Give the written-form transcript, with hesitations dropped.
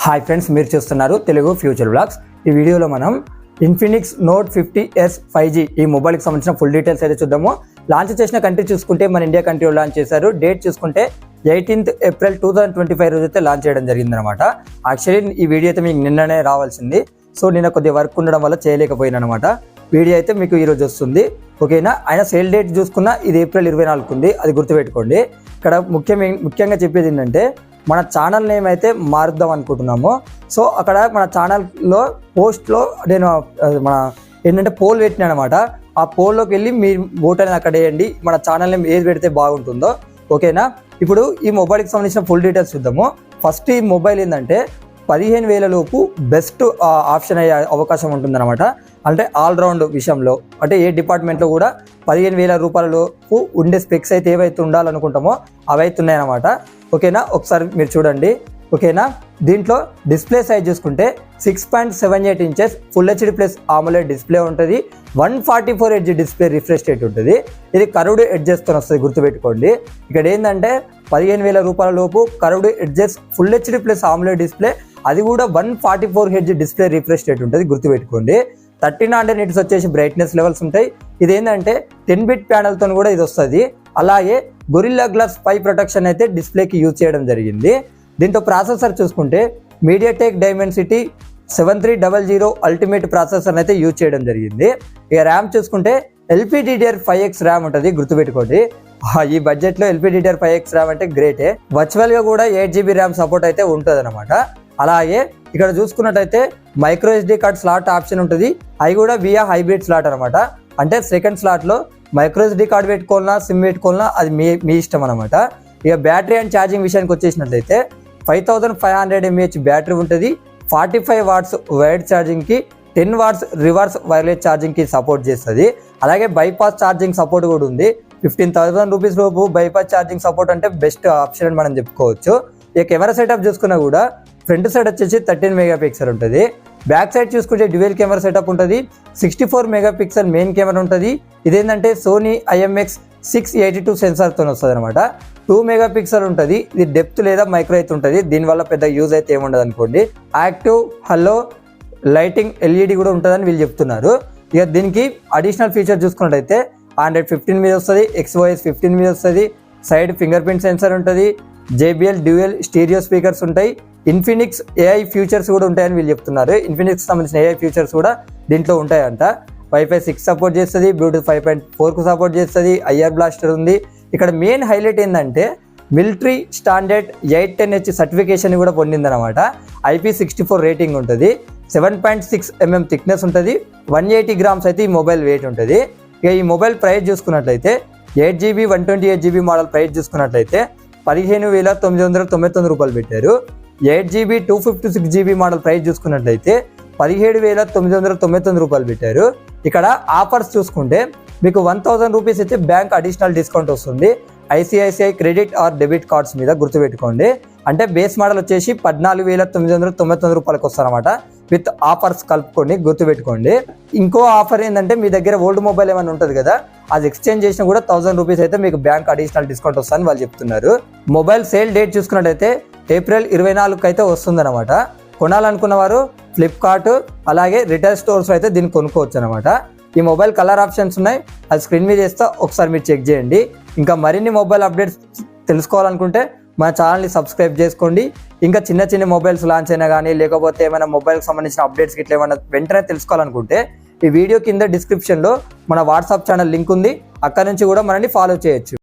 Hi friends, మీరు చూస్తున్నారు Telugu future blogs. ఈ వీడియోలో మనం ఇన్ఫినిక్స్ నోట్ 50S 5G ఈ మొబైల్కి సంబంధించిన ఫుల్ డీటెయిల్స్ అయితే చూద్దాము. లాంచ్ చేసిన కంట్రీ చూసుకుంటే మన ఇండియా కంట్రీలో లాంచ్ చేశారు. డేట్ చూసుకుంటే 18th April 2025 రోజు అయితే లాంచ్ చేయడం జరిగిందనమాట. యాక్చువల్లీ ఈ వీడియో అయితే మీకు నిన్ననే రావాల్సింది, సో నిన్న కొద్దిగా వర్క్ ఉండడం వల్ల చేయలేకపోయినా అనమాట. వీడియో అయితే మీకు ఈరోజు వస్తుంది, ఓకేనా. ఆయన సేల్ డేట్ చూసుకున్నా ఇది April 24 ఉంది, అది గుర్తుపెట్టుకోండి. ఇక్కడ ముఖ్యంగా చెప్పేది ఏంటంటే మన ఛానల్ నేమ్ అయితే మారుద్దాం అనుకుంటున్నాము. సో అక్కడ మన ఛానల్లో పోస్ట్లో నేను మన ఏంటంటే పోల్ పెట్టినా అనమాట. ఆ పోల్లోకి వెళ్ళి మీరు ఓట్ అనేది అక్కడ వేయండి, మన ఛానల్ నేమ్ ఏది పెడితే బాగుంటుందో, ఓకేనా. ఇప్పుడు ఈ మొబైల్కి సంబంధించిన ఫుల్ డీటెయిల్స్ చూద్దాము. ఫస్ట్ ఈ మొబైల్ ఏంటంటే 15,000 లోపు బెస్ట్ ఆప్షన్ అయ్యే అవకాశం ఉంటుందన్నమాట. అంటే ఆల్రౌండ్ విషయంలో, అంటే ఏ డిపార్ట్మెంట్లో కూడా 15,000 రూపాయల లోపు ఉండే స్పెక్స్ అయితే ఏవైతే ఉండాలనుకుంటామో అవైతే ఉన్నాయన్నమాట, ఓకేనా. ఒకసారి మీరు చూడండి, ఓకేనా. దీంట్లో డిస్ప్లే సైజ్ చూసుకుంటే 6.78 inches full HD plus AMOLED display ఉంటుంది. 144 Hz డిస్ప్లే రిఫ్రెష్ రేట్ ఉంటుంది. ఇది కర్వ్డ్ ఎడ్జెస్తో వస్తుంది, గుర్తుపెట్టుకోండి. ఇక్కడ ఏంటంటే 15,000 రూపాయల లోపు curved edges full HD plus AMOLED display, అది కూడా 144 Hz డిస్ప్లే రిఫ్రెష్ రేట్ ఉంటుంది, గుర్తుపెట్టుకోండి. 1300 nits వచ్చేసి బ్రైట్నెస్ లెవెల్స్ ఉంటాయి. ఇది ఏంటంటే 10-bit ప్యానల్తో కూడా ఇది వస్తుంది. అలాగే గొరిల్లా గ్లాస్ 5 ప్రొటెక్షన్ అయితే డిస్ప్లేకి యూజ్ చేయడం జరిగింది. దీంతో ప్రాసెసర్ చూసుకుంటే మీడియాటెక్ డైమెన్సిటీ 7300 అల్టిమేట్ ప్రాసెసర్ అయితే యూజ్ చేయడం జరిగింది. ఇక ర్యామ్ చూసుకుంటే LPDDR5X ర్యామ్ ఉంటుంది, గుర్తుపెట్టుకోండి. ఈ బడ్జెట్లో LPDDR5X ర్యామ్ అంటే గ్రేటే. వర్చువల్గా కూడా 8GB ర్యామ్ సపోర్ట్ అయితే ఉంటుంది అనమాట. అలాగే ఇక్కడ చూసుకున్నట్టయితే micro SD card slot option ఉంటుంది. అవి కూడా వియా హైబ్రిడ్ స్లాట్ అనమాట. అంటే సెకండ్ స్లాట్లో మైక్రో SD కార్డ్ పెట్టుకోవాలన్నా సిమ్ పెట్టుకోవాలన్నా అది మీ ఇష్టం అనమాట. ఇక బ్యాటరీ అండ్ ఛార్జింగ్ విషయానికి వచ్చేసినట్లయితే 5500 mAh బ్యాటరీ ఉంటుంది. 45 watts వైడ్ ఛార్జింగ్కి, 10 watts రివర్స్ వైర్లెస్ ఛార్జింగ్కి సపోర్ట్ చేస్తుంది. అలాగే బైపాస్ ఛార్జింగ్ సపోర్ట్ కూడా ఉంది. 15,000 రూపీస్ లోపు బైపాస్ ఛార్జింగ్ సపోర్ట్ అంటే బెస్ట్ ఆప్షన్ అని మనం చెప్పుకోవచ్చు. ఇక కెమెరా సెటప్ చూసుకున్నా కూడా ఫ్రంట్ సైడ్ వచ్చేసి 13 MP ఉంటుంది. బ్యాక్ సైడ్ చూసుకుంటే డ్యూయల్ కెమెరా సెటప్ ఉంటుంది. 64 MP మెయిన్ కెమెరా ఉంటుంది. ఇదేంటంటే సోనీ IMX682 సెన్సార్తో వస్తుంది అనమాట. 2 MP ఉంటుంది. ఇది డెప్త్ లేదా మైక్రో అయితే ఉంటుంది. దీనివల్ల పెద్ద యూజ్ అయితే ఏముండదు అనుకోండి. యాక్టివ్ హలో లైటింగ్ LED కూడా ఉంటుందని వీళ్ళు చెప్తున్నారు. ఇక దీనికి అడిషనల్ ఫీచర్ చూసుకున్నట్టయితే Android 15 మీద వస్తుంది, XOS 15 మీద వస్తుంది. సైడ్ ఫింగర్ ప్రింట్ సెన్సార్ ఉంటుంది. JBL డ్యూయల్ స్టీరియో స్పీకర్స్ ఉంటాయి. ఇన్ఫినిక్స్ AI ఫీచర్స్ కూడా ఉంటాయని వీళ్ళు చెప్తున్నారు. ఇన్ఫినిక్స్ సంబంధించిన AI ఫీచర్స్ కూడా దీంట్లో ఉంటాయంట. Wi-Fi 6 సపోర్ట్ చేస్తుంది, Bluetooth 5.4కు సపోర్ట్ చేస్తుంది, IR బ్లాస్టర్ ఉంది. ఇక్కడ మెయిన్ హైలైట్ ఏంటంటే మిలిటరీ స్టాండర్డ్ 810H సర్టిఫికేషన్ కూడా పొందిందనమాట. IP64 రేటింగ్ ఉంటుంది. 7.6 mm థిక్నెస్ ఉంటుంది. 180 grams అయితే ఈ మొబైల్ వెయిట్ ఉంటుంది. ఇక ఈ మొబైల్ ప్రైస్ చూసుకున్నట్లయితే 8GB 128GB మోడల్ ప్రైస్ చూసుకున్నట్లయితే 15,999 రూపాయలు పెట్టారు. 8GB 256GB మోడల్ ప్రైస్ చూసుకున్నట్లయితే 17,999 రూపాయలు పెట్టారు. ఇక్కడ ఆఫర్స్ చూసుకుంటే మీకు 1000 రూపీస్ అయితే బ్యాంక్ అడిషనల్ డిస్కౌంట్ వస్తుంది ICICI credit are debit cards మీద, గుర్తుపెట్టుకోండి. అంటే బేస్ మోడల్ వచ్చేసి 14,999 రూపాయలకు వస్తారన్నమాట, విత్ ఆఫర్స్ కలుపుకొని, గుర్తుపెట్టుకోండి. ఇంకో ఆఫర్ ఏంటంటే మీ దగ్గర ఓల్డ్ మొబైల్ ఏమైనా ఉంటుంది కదా, అది ఎక్స్చేంజ్ చేసినా కూడా 1000 రూపీస్ అయితే మీకు బ్యాంక్ అడిషనల్ డిస్కౌంట్ వస్తుందని వాళ్ళు చెప్తున్నారు. మొబైల్ సేల్ డేట్ చూసుకున్నట్టయితే April 24 అయితే వస్తుందన్నమాట. కొనాలనుకున్న వారు ఫ్లిప్కార్ట్ అలాగే రిటైల్ స్టోర్స్ అయితే దీన్ని కొనుక్కోవచ్చు అనమాట. ఈ మొబైల్ కలర్ ఆప్షన్స్ ఉన్నాయి, అది స్క్రీన్ మీద చేస్తా, ఒకసారి మీరు చెక్ చేయండి. ఇంకా మరిన్ని మొబైల్ అప్డేట్స్ తెలుసుకోవాలనుకుంటే మన ఛానల్ని సబ్స్క్రైబ్ చేసుకోండి. ఇంకా చిన్న మొబైల్స్ లాంచ్ అయినా కానీ, లేకపోతే ఏమైనా మొబైల్కి సంబంధించిన అప్డేట్స్ ఇట్లా ఏమైనా వెంటనే తెలుసుకోవాలనుకుంటే ఈ వీడియో కింద డిస్క్రిప్షన్లో మన వాట్సాప్ ఛానల్ లింక్ ఉంది, అక్కడ నుంచి కూడా మనల్ని ఫాలో చేయొచ్చు.